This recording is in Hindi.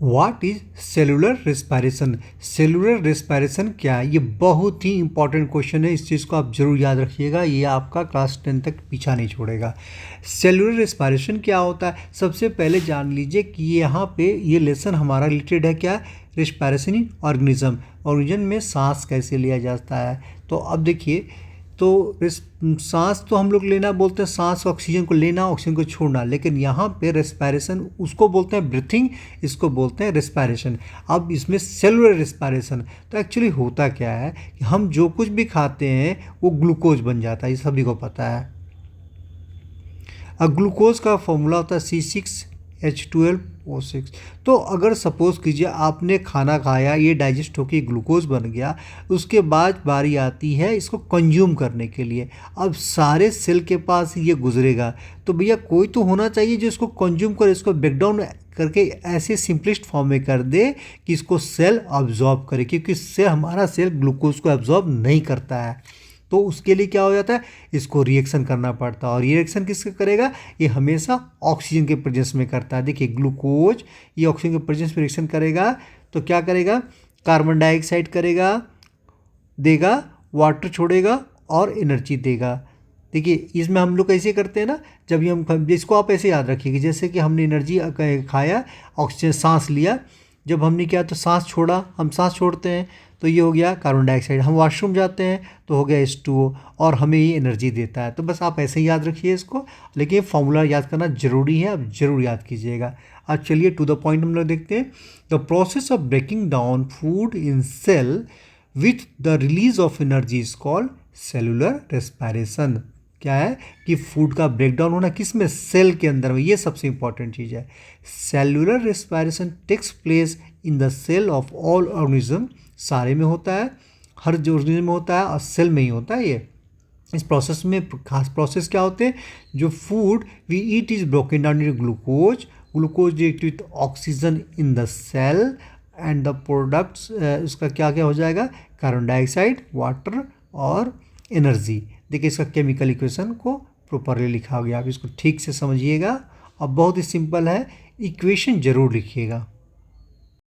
What is cellular respiration? Cellular respiration क्या है? ये बहुत ही इंपॉर्टेंट क्वेश्चन है, इस चीज़ को आप जरूर याद रखिएगा, ये आपका क्लास 10 तक पीछा नहीं छोड़ेगा। सेलुलर रेस्पिरेशन क्या होता है? सबसे पहले जान लीजिए कि यहाँ पे ये लेसन हमारा रिलेटेड है क्या? रेस्पिरेशन इन ऑर्गेनिज्म, ऑर्गेनिज्म में सांस कैसे लिया जाता है। तो अब देखिए, तो सांस तो हम लोग लेना बोलते हैं, सांस ऑक्सीजन को लेना, ऑक्सीजन को छोड़ना, लेकिन यहाँ पे रेस्पिरेशन उसको बोलते हैं ब्रीथिंग, इसको बोलते हैं रेस्पिरेशन। अब इसमें सेलुलर रेस्पिरेशन, तो एक्चुअली होता क्या है कि हम जो कुछ भी खाते हैं वो ग्लूकोज बन जाता है, ये सभी को पता है। अब ग्लूकोज का फॉर्मूला होता है C6H12O6। तो अगर सपोज कीजिए आपने खाना खाया, ये डाइजेस्ट होकर ग्लूकोज बन गया, उसके बाद बारी आती है इसको कंज्यूम करने के लिए। अब सारे सेल के पास ये गुजरेगा, तो भैया कोई तो होना चाहिए जो इसको कंज्यूम करे, इसको ब्रेकडाउन करके ऐसे सिंपलेस्ट फॉर्म में कर दे कि इसको सेल अब्जॉर्ब करे, क्योंकि हमारा सेल ग्लूकोज को अब्जॉर्ब नहीं करता है। तो उसके लिए क्या हो जाता है, इसको रिएक्शन करना पड़ता है, और रिएक्शन किससे करेगा? ये हमेशा ऑक्सीजन के प्रेजेंस में करता है। देखिए ग्लूकोज ये ऑक्सीजन के प्रेजेंस में रिएक्शन करेगा, तो क्या करेगा? कार्बन डाइऑक्साइड करेगा, देगा, वाटर छोड़ेगा और एनर्जी देगा। देखिए इसमें हम लोग कैसे करते हैं ना, जब भी हम, इसको आप ऐसे याद रखिएगा, जैसे कि हमने एनर्जी खाया, ऑक्सीजन सांस लिया, जब हमने किया तो सांस छोड़ा, हम सांस छोड़ते हैं तो ये हो गया कार्बन डाइऑक्साइड, हम वॉशरूम जाते हैं तो हो गया H2O, और हमें ये एनर्जी देता है। तो बस आप ऐसे ही याद रखिए इसको, लेकिन फार्मूला याद करना जरूरी है, आप जरूर याद कीजिएगा। अब चलिए टू द पॉइंट हम लोग देखते हैं। The process of breaking down food in cell with the release of energy is called cellular respiration. क्या है कि फूड का ब्रेकडाउन होना किस में? सेल के अंदर में, ये सबसे इंपॉर्टेंट चीज़ है। Cellular respiration takes place in the cell of all organism, सारे में होता है, हर जो ऑर्गेनिज्म में होता है, और सेल में ही होता है ये। इस प्रोसेस में खास प्रोसेस क्या होते हैं? जो food we eat is broken down in glucose, glucose react with oxygen in the cell, and the products उसका क्या क्या हो जाएगा? कार्बन डाइऑक्साइड, वाटर और एनर्जी। देखिए इसका केमिकल इक्वेशन को प्रॉपरली लिखा गया, आप इसको ठीक से समझिएगा, और बहुत ही सिंपल है, इक्वेशन जरूर लिखिएगा।